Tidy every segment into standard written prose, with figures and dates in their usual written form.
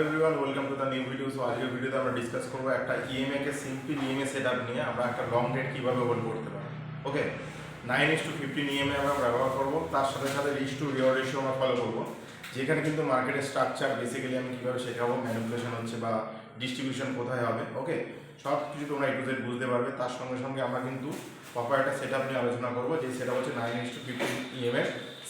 Everyone welcome to the new video. So আজকের ভিডিওতে আমরা ডিসকাস করবো একটা ইএমএ কে সিম্পল ইএমএ সেটআপ নিয়ে আমরা একটা লং ট্রেড কিভাবে হোল্ড করতে পারি। ওকে, 9:15 ইএমএ আমরা ব্যবহার করব, তার সাথে সাথে রিস্ক টু রিওয়ার্ড রেশিও আমরা ফলো করবো, যেখানে কিন্তু মার্কেটের স্ট্রাকচার বেসিক্যালি আমি কীভাবে শেখাবো, ম্যানিপুলেশন হচ্ছে বা ডিস্ট্রিবিউশন কোথায় হবে। ওকে, সব কিছু তোমরা A to Z বুঝতে পারবে। তার সঙ্গে সঙ্গে আমরা কিন্তু প্রপার একটা সেটআপ নিয়ে আলোচনা করবো, যে সেটা হচ্ছে 9:15 ইএমএ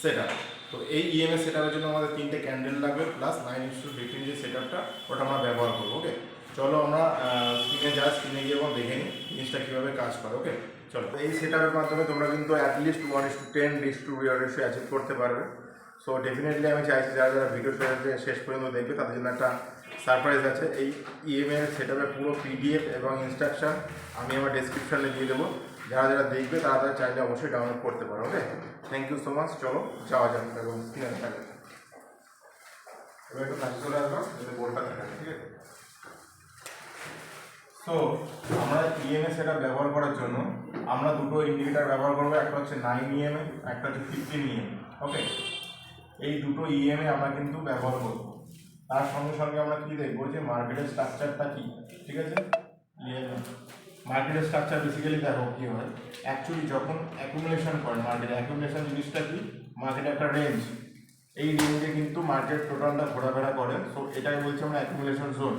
সেটআপ। তো এই ইএমএস সেটআপের জন্য আমাদের 3টে ক্যান্ডেল লাগবে, প্লাস 9:15 যে সেটআপটা ওটা আমরা ব্যবহার করবো। ওকে, চলো আমরা স্ক্রিনে গিয়ে এবং দেখে নিই জিনিসটা কীভাবে কাজ করে। ওকে চলো, এই সেটআপের মাধ্যমে তোমরা কিন্তু at least 1:10 risk to reward ratio achieve করতে পারবে। সো ডেফিনেটলি আমি চাইছি যারা যারা ভিডিও শেষ পর্যন্ত দেখবে তাদের জন্য একটা সারপ্রাইজ আছে। এই ইএমএ সেটআপের পুরো পিডিএফ এবং ইনস্ট্রাকশন আমি আমার ডেসক্রিপশনে দিয়ে দেবো, যারা যারা দেখবে তারা তারা চাইলে অবশ্যই ডাউনলোড করতে পারো। ওকে, থ্যাংক ইউ সো মাচ। চলো যাওয়া যাক এবং স্ক্রিনে থাকে এবার একটু কাছে চলে আসবো যাতে বোর্ডটা থাকে, ঠিক আছে। সো আমরা ইএমএ সেটা ব্যবহার করার জন্য আমরা দুটো ইন্ডিকেটার ব্যবহার করবো, একটা হচ্ছে 9 ইএমএ, একটা হচ্ছে 15 ইএমএ। ওকে, এই দুটো ইএমএ আমরা কিন্তু ব্যবহার করবো। তার সঙ্গে সঙ্গে আমরা কি দেখবো যে মার্কেটের স্ট্রাকচারটা কি, ঠিক আছে। মার্কেটের স্ট্রাকচার বেসিক্যালি দেখো কি হয়, অ্যাকচুয়ালি যখন অ্যাকুমুলেশন করে মার্কেট, অ্যাকুমুলেশন জিনিসটা কি, মার্কেট একটা রেঞ্জ, এই রেঞ্জে কিন্তু মার্কেট টোটালটা ঘোরাফেরা করে। সো এটাই বলছি আমরা অ্যাকুমুলেশন জোন।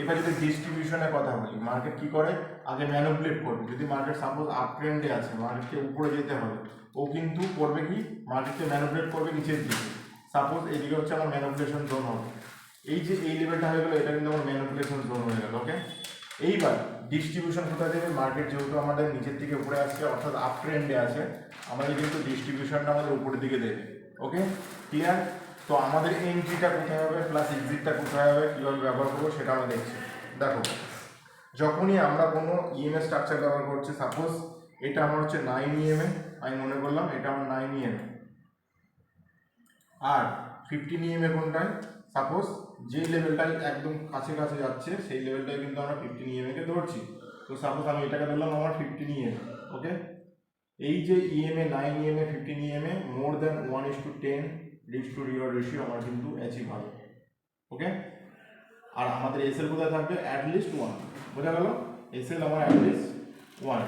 এবার যদি ডিস্ট্রিবিউশনের কথা বলি, মার্কেট কি করে, আগে ম্যানুপুলেট করবে। যদি মার্কেট সাপোজ আপ ট্রেন্ডে আছে, মার্কেটকে উপরে যেতে হবে, ও কিন্তু করবে কি, মার্কেটকে ম্যানুপুলেট করবে নিচের দিকে। সাপোজ এইদিকে হচ্ছে আমার ম্যানুপুলেশন জোন হবে, এই যে এই লেভেলটা হয়ে গেলো, এটা কিন্তু আমার ম্যানুপুলেশন জোন হয়ে গেল। ওকে, এইবার ডিস্ট্রিবিউশন কোথায় দেবে, মার্কেট যেহেতু আমাদের নিচের দিকে উপরে আসছে, অর্থাৎ আপ ট্রেন্ডে আছে, আমাদের কিন্তু ডিস্ট্রিবিউশনটা আমাদের উপরের দিকে দেবে। Okay clear. তো আমাদের এন্ট্রিটা কোথায় হবে প্লাস এক্সিটটা কোথায় হবে, কীভাবে ব্যবহার করবো সেটা আমরা দেখছি। দেখো, যখনই আমরা কোনো ইএমএ স্ট্রাকচার ব্যবহার করছি, সাপোজ এটা আমার হচ্ছে 9 ইএমএ, আমি মনে করলাম এটা আমার 9 ইএমএ, আর 15 ইএমএ কোনটায়, সাপোজ যে লেভেলটাই একদম কাছে কাছে যাচ্ছে সেই লেভেলটাই কিন্তু আমরা 15 ইএমএ কে ধরছি। তো সাপোজ আমি এটাকে ধরলাম আমার 15 ইএমএ। ওকে, এই যে EMA 9 EMA 15 EMA more than 1:10 risk to reward ratio আমার কিন্তু অ্যাচিভ হবে। ওকে, আর আমাদের এসএল কোথায় থাকবে, অ্যাটলিস্ট 1। বোঝা গেল, এসএল আমার অ্যাটলিস্ট 1।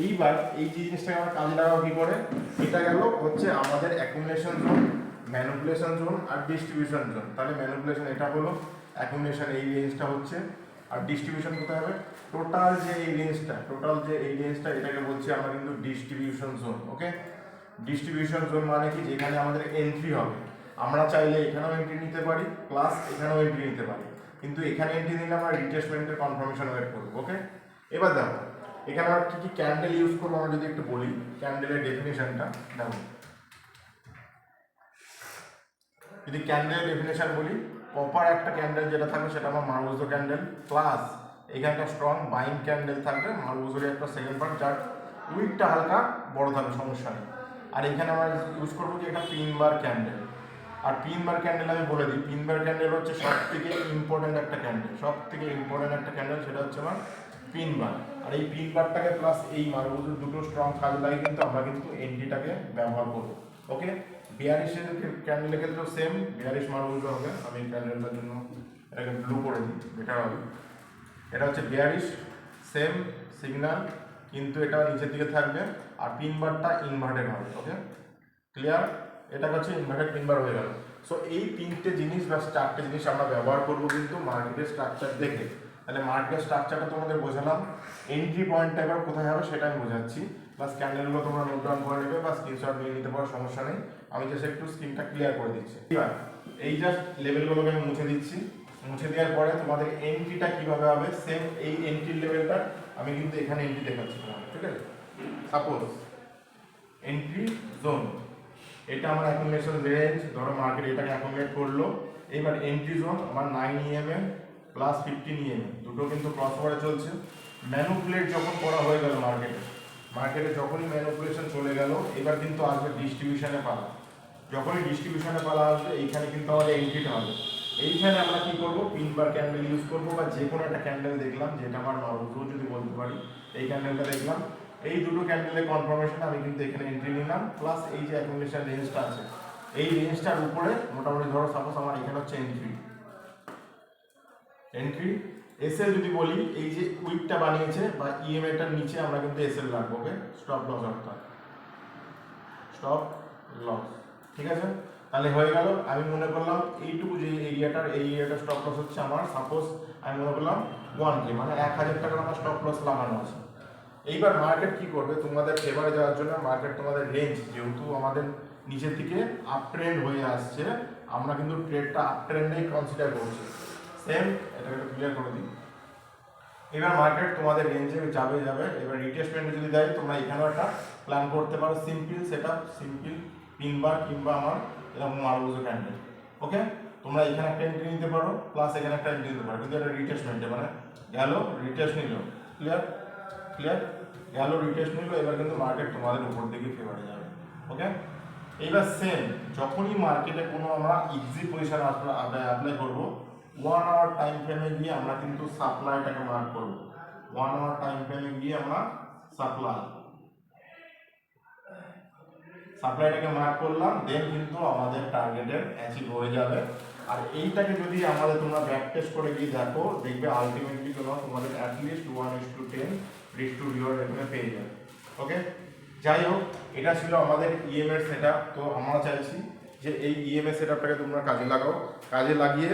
এইবার এই যে জিনিসটাকে আমরা কাজে লাগাবো কী করে, এটা গেল হচ্ছে আমাদের অ্যাকুমুলেশন জোন, ম্যানুপুলেশন জোন আর ডিস্ট্রিবিউশন জোন। তাহলে ম্যানুপুলেশন এটা হলো, অ্যাকুমুলেশন এই রেঞ্জটা হচ্ছে, আর ডিস্ট্রিবিউশন কোথায় হবে, টোটাল যে এই রেঞ্জটা এটাকে বলছি আমরা কিন্তু ডিস্ট্রিবিউশন জোন। ওকে, ডিস্ট্রিবিউশন জোন মানে কি, যেখানে আমাদের এন্ট্রি হবে, আমরা চাইলে এখানেও এন্ট্রি নিতে পারি প্লাস এখানেও এন্ট্রি নিতে পারি, কিন্তু এখানে এন্ট্রি নিলে আমরা রিটেস্টমেন্টের কনফার্মেশন ওয়েট করবো। ওকে, এবার দেখো এখানে আমরা কী কী ক্যান্ডেল ইউজ করবো, আমরা যদি একটু বলি ক্যান্ডেলের ডেফিনেশনটা দেখো। যদি ক্যান্ডেলের ডেফিনেশন বলি, কপার একটা ক্যান্ডেল যেটা থাকবে সেটা আমার মারুজো ক্যান্ডেল, প্লাস এখানে একটা স্ট্রং বাইং ক্যান্ডেল থাকবে, মারুজোর একটা সেকেন্ড পার্ট যার উইকটা হালকা বড় থাকবে, সমস্যা নেই। আর এখানে আমরা ইউজ করবো কি, একটা পিন বার ক্যান্ডেল। আর পিন বার ক্যান্ডেল আমি বলে দিই, পিন বার ক্যান্ডেল হচ্ছে সব থেকে ইম্পর্টেন্ট একটা ক্যান্ডেল, সেটা হচ্ছে আমার পিন বার। আর এই পিন বারটাকে প্লাস এই মারুজোর দুটো স্ট্রং কাজ লাগে কিন্তু আমরা কিন্তু এন্ট্রিটাকে ব্যবহার করবো। ওকে, বিয়ারিশের ক্যান্ডেলের ক্ষেত্রেও সেম, বিয়ারিশ মারুজো হবে। আমি ক্যান্ডেলটার জন্য এটাকে ব্লু করে দিই, বেটার হবে। এটা হচ্ছে বিয়ারিশ, সেম সিগন্যাল, কিন্তু এটা নিচের দিকে থাকবে, আর পিন বারটা ইনভার্টেড হবে। ওকে ক্লিয়ার, এটা হচ্ছে ইনভার্টেড পিন বার হয়ে গেল। সো এই 3টে জিনিস বা 4টে জিনিস আমরা ব্যবহার করবো কিন্তু মার্কেটের স্ট্রাকচার দেখে। তাহলে মার্কেটের স্ট্রাকচারটা তোমাদের বোঝালাম, এন্ট্রি পয়েন্টটা এবার কোথায় হবে সেটা আমি বোঝাচ্ছি, প্লাস ক্যান্ডেলগুলো তোমরা নোট ডাউন করে নেবে বা স্ক্রিনশট নিয়ে নিতে পারো, সমস্যা নেই। আমি জাস্ট একটু স্ক্রিনটা ক্লিয়ার করে দিচ্ছি। এবার এই জাস্ট লেভেলগুলোকে আমি মুছে দিচ্ছি, মুছে দেওয়ার পরে তোমাদের এন্ট্রিটা কীভাবে হবে, সেম এই এন্ট্রির লেভেলটা আমি কিন্তু এখানে এন্ট্রি দেখাচ্ছি তোমাদের, ঠিক আছে। সাপোজ এন্ট্রি জোন, এটা আমার অ্যাকুমুলেশন রেঞ্জ, ধরো মার্কেট এটাকে অ্যাকুমুলেট করলো। এবার এন্ট্রি জোন আমার 9 ইএমএ প্লাস 15 ইএমএ দুটো কিন্তু ক্রস ওভারে চলছে। ম্যানুপুলেট যখন করা হয়ে গেল মার্কেটে যখনই ম্যানুপুলেশন চলে গেল, এবার কিন্তু আসবে ডিস্ট্রিবিউশনে পালা। যখনই ডিস্ট্রিবিউশনে পালা আসবে, এইখানে কিন্তু আমাদের এন্ট্রিটা হবে। এইখানে আমরা কি করব, পিন বার ক্যান্ডেল ইউজ করবো, বা যে কোনো একটা ক্যান্ডেল দেখলাম, যেটা আমার মারুজো যদি বলতে পারি, এই ক্যান্ডেলটা দেখলাম, এই দুটো ক্যান্ডেলের কনফার্মেশন আমি কিন্তু এখানে এন্ট্রি নিলাম, প্লাস এই যে অ্যাকুমুলেশন রেঞ্জটা আছে, এই রেঞ্জটার উপরে মোটামুটি ধরো সাপোজ আমার এখানে হচ্ছে এন্ট্রি, এন্ট্রি এসএল যদি বলি, এই যে উইকটা বানিয়েছে বা ইএমএটার নিচে আমরা কিন্তু এসএল রাখবো। ওকে, স্টপ লস অর্থাৎ স্টপ লস। ঠিক আছে, তাহলে হয়ে গেল। আমি মনে করলাম এইটুকু যে এই এরিয়াটা স্টপ লস হচ্ছে আমার, সাপোজ আমি মনে করলাম 1K, মানে 1000 টাকার আমার স্টপ লস লাগানো আছে। এইবার মার্কেট কি করবে, তোমাদের ফেভারে যাওয়ার জন্য মার্কেট তোমাদের রেঞ্জ, যেহেতু আমাদের নিচের দিকে আপ ট্রেন্ড হয়ে আসছে, আমরা কিন্তু ট্রেডটা আপ ট্রেন্ডেই কনসিডার করছি। সেম এটাকে একটু ক্লিয়ার করে দিই। এবার মার্কেট তোমাদের রেঞ্জে যাবে। এবার রিটেস্টমেন্টে যদি দেয়, তোমরা এখানেও একটা প্ল্যান করতে পারো, সিম্পল সেটআপ, সিম্পল তিনবার কিংবা আমার এরকম মারুজো ক্যান্ডেল। ওকে, তোমরা এখানে একটা এন্ট্রি নিতে পারো, প্লাস এখানে একটা এন্ট্রি নিতে পারো, কিন্তু এটা রিটেস্টমেন্টে মানে গেল রিটেস্ট নিল। ক্লিয়ার গেল রিটেস্ট নিল। এবার কিন্তু মার্কেট তোমাদের উপর দিকে ফেভারে যাবে। ওকে, এইবার সেম যখনই মার্কেটে কোনো আমরা ইজি পজিশন অ্যাপ্লাই করবো, 1 আওয়ার টাইম ফ্রেমে গিয়ে আমরা কিন্তু সাপ্লাইটাকে মার্ক করবো। 1 আওয়ার টাইম ফ্রেমে গিয়ে আমরা সাপ্লাইটাকে মার্ক করলাম, দেন কিন্তু আমাদের টার্গেটের অ্যাচিভ হয়ে যাবে। আর এইটাকে যদি আমাদের তোমরা ব্যাক টেস্ট করে গিয়ে দেখো, দেখবে আলটিমেটলি তোমাদের অ্যাটলিস্ট 1:10 রিস্ক টু রিওয়ার্ড এখানে পেয়ে যাবে। ওকে, যাই হোক, এটা ছিল আমাদের ইএমএর সেটআপ। তো আমরা চাইছি যে এই ইএমএ সেটআপটাকে তোমরা কাজে লাগাও, কাজে লাগিয়ে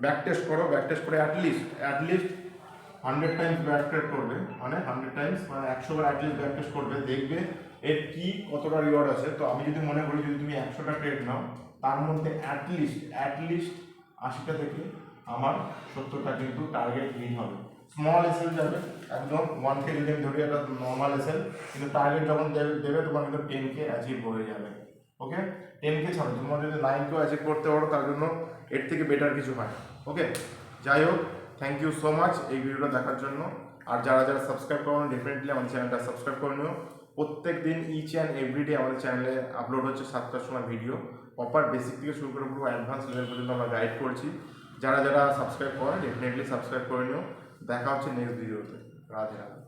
ব্যাক টেস্ট করো, ব্যাক টেস্ট করে অ্যাটলিস্ট 100 টাইমস ব্যাক টেস্ট করবে, মানে 100 টাইমস মানে 100 বার অ্যাটলিস্ট ব্যাক টেস্ট করবে, দেখবে এর কি কতটা রিওয়ার্ড আছে। তো আমি যদি মনে করি যদি তুমি 100টা ট্রেড নাও, তার মধ্যে অ্যাটলিস্ট 80টা থেকে আমার 70টা কিন্তু টার্গেট হিট হবে। স্মল এসএল যাবে একদম 1K যদি আমি ধরি, একটা নর্মাল এসএল, কিন্তু টার্গেট যখন দেবে তোমার কিন্তু 10K অ্যাচিভ হয়ে যাবে। ওকে, 10K ছাড়ো, তোমরা যদি 9K অ্যাচিভ করতে পারো, তার জন্য এর থেকে বেটার কিছু হয়। ওকে, যাই হোক, থ্যাংক ইউ সো মাচ এই ভিডিওটা দেখার জন্য। আর যারা সাবস্ক্রাইব করো, ডেফিনেটলি আমাদের চ্যানেলটা সাবস্ক্রাইব করে নিও। প্রত্যেক দিন ইচ অ্যান্ড এভরিডে আমাদের চ্যানেলে আপলোড হচ্ছে 7টার সময় ভিডিও। প্রপার বেসিক থেকে শুরু করে পুরো অ্যাডভান্স লেভেল পর্যন্ত আমরা গাইড করছি। যারা সাবস্ক্রাইব করে, ডেফিনেটলি সাবস্ক্রাইব করে নিও। দেখা হচ্ছে নেক্সট ভিডিওতে। রাধে রাধে।